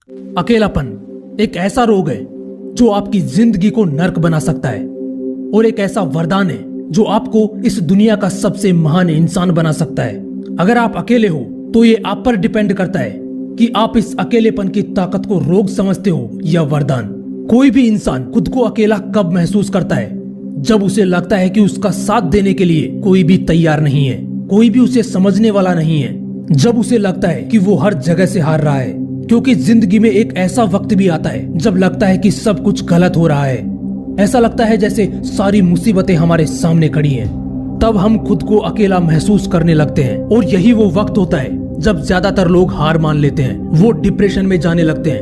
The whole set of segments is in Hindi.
अकेलापन एक ऐसा रोग है जो आपकी जिंदगी को नर्क बना सकता है और एक ऐसा वरदान है जो आपको इस दुनिया का सबसे महान इंसान बना सकता है। अगर आप अकेले हो तो ये आप पर डिपेंड करता है कि आप इस अकेलेपन की ताकत को रोग समझते हो या वरदान। कोई भी इंसान खुद को अकेला कब महसूस करता है? जब उसे लगता है कि उसका साथ देने के लिए कोई भी तैयार नहीं है, कोई भी उसे समझने वाला नहीं है। जब उसे लगता है कि वो हर जगह से हार रहा है, क्योंकि जिंदगी में एक ऐसा वक्त भी आता है जब लगता है कि सब कुछ गलत हो रहा है। ऐसा लगता है जैसे सारी मुसीबतें हमारे सामने खड़ी हैं। तब हम खुद को अकेला महसूस करने लगते हैं और यही वो वक्त होता है जब ज्यादातर लोग हार मान लेते हैं, वो डिप्रेशन में जाने लगते हैं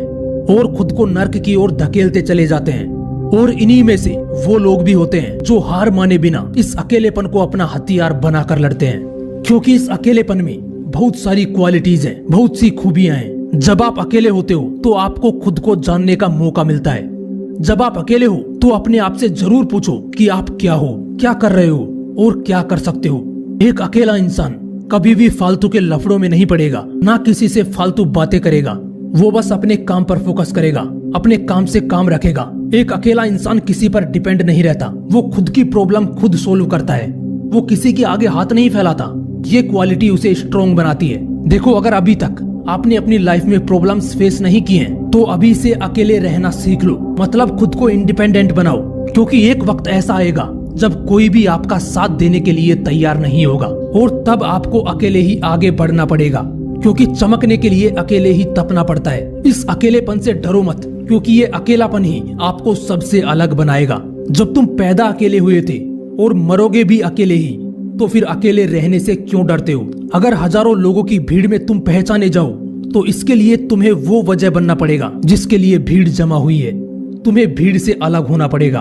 और खुद को नर्क की ओर धकेलते चले जाते हैं। और इन्हीं में से वो लोग भी होते हैं जो हार माने बिना इस अकेलेपन को अपना हथियार बनाकर लड़ते हैं, क्योंकि इस अकेलेपन में बहुत सारी क्वालिटीज हैं, बहुत सी खूबियां हैं। जब आप अकेले होते हो तो आपको खुद को जानने का मौका मिलता है। जब आप अकेले हो तो अपने आप से जरूर पूछो कि आप क्या हो, क्या कर रहे हो और क्या कर सकते हो। एक अकेला इंसान कभी भी फालतू के लफड़ों में नहीं पड़ेगा, ना किसी से फालतू बातें करेगा। वो बस अपने काम पर फोकस करेगा, अपने काम से काम रखेगा। एक अकेला इंसान किसी पर डिपेंड नहीं रहता, वो खुद की प्रॉब्लम खुद सोल्व करता है, वो किसी के आगे हाथ नहीं फैलाता। ये क्वालिटी उसे स्ट्रॉन्ग बनाती है। देखो, अगर अभी तक आपने अपनी लाइफ में प्रॉब्लम्स फेस नहीं किए हैं तो अभी से अकेले रहना सीख लो, मतलब खुद को इंडिपेंडेंट बनाओ, क्योंकि एक वक्त ऐसा आएगा जब कोई भी आपका साथ देने के लिए तैयार नहीं होगा और तब आपको अकेले ही आगे बढ़ना पड़ेगा, क्योंकि चमकने के लिए अकेले ही तपना पड़ता है। इस अकेलेपन से डरो मत, क्योंकि ये अकेलापन ही आपको सबसे अलग बनाएगा। जब तुम पैदा अकेले हुए थे और मरोगे भी अकेले ही, तो फिर अकेले रहने से क्यों डरते हो? अगर हजारों लोगों की भीड़ में तुम पहचाने जाओ तो इसके लिए तुम्हें वो वजह बनना पड़ेगा जिसके लिए भीड़ जमा हुई है। तुम्हें भीड़ से अलग होना पड़ेगा।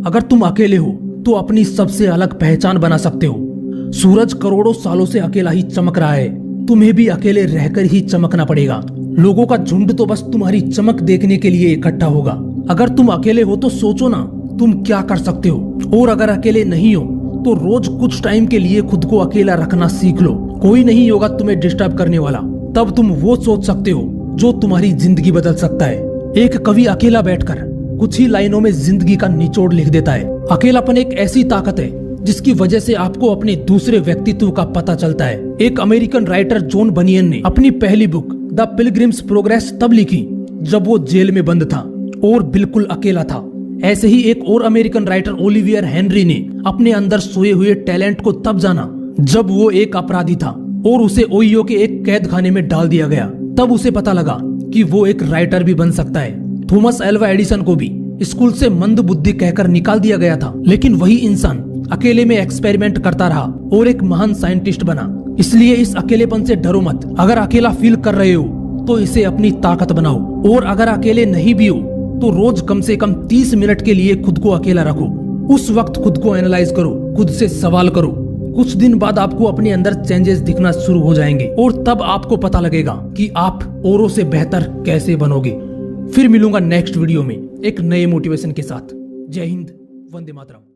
अगर तुम अकेले हो तो अपनी सबसे अलग पहचान बना सकते हो। सूरज करोड़ों सालों से अकेला ही चमक रहा है, तुम्हें भी अकेले रहकर ही चमकना पड़ेगा। लोगों का झुंड तो बस तुम्हारी चमक देखने के लिए इकट्ठा होगा। अगर तुम अकेले हो तो सोचो ना तुम क्या कर सकते हो, और अगर अकेले नहीं हो तो रोज कुछ टाइम के लिए खुद को अकेला रखना सीख लो। कोई नहीं होगा तुम्हें डिस्टर्ब करने वाला, तब तुम वो सोच सकते हो जो तुम्हारी जिंदगी बदल सकता है। एक कवि अकेला बैठकर कुछ ही लाइनों में जिंदगी का निचोड़ लिख देता है। अकेलापन एक ऐसी ताकत है जिसकी वजह से आपको अपने दूसरे व्यक्तित्व का पता चलता है। एक अमेरिकन राइटर जॉन बनियन ने अपनी पहली बुक द पिलग्रिम्स प्रोग्रेस तब लिखी जब वो जेल में बंद था और बिल्कुल अकेला था। ऐसे ही एक और अमेरिकन राइटर ओलिवियर हेनरी ने अपने अंदर सोए हुए टैलेंट को तब जाना जब वो एक अपराधी था और उसे ओहियो के एक कैद खाने में डाल दिया गया। तब उसे पता लगा कि वो एक राइटर भी बन सकता है। थॉमस एल्वा एडिसन को भी स्कूल से मंद बुद्धि कहकर निकाल दिया गया था, लेकिन वही इंसान अकेले में एक्सपेरिमेंट करता रहा और एक महान साइंटिस्ट बना। इसलिए इस अकेलेपन से डरो मत। अगर अकेला फील कर रहे हो तो इसे अपनी ताकत बनाओ, और अगर अकेले नहीं भी हो तो रोज कम से कम 30 मिनट के लिए खुद को अकेला रखो। उस वक्त खुद को एनालाइज करो, खुद से सवाल करो। कुछ दिन बाद आपको अपने अंदर चेंजेस दिखना शुरू हो जाएंगे और तब आपको पता लगेगा कि आप औरों से बेहतर कैसे बनोगे। फिर मिलूंगा नेक्स्ट वीडियो में एक नए मोटिवेशन के साथ। जय हिंद, वंदे मातरम।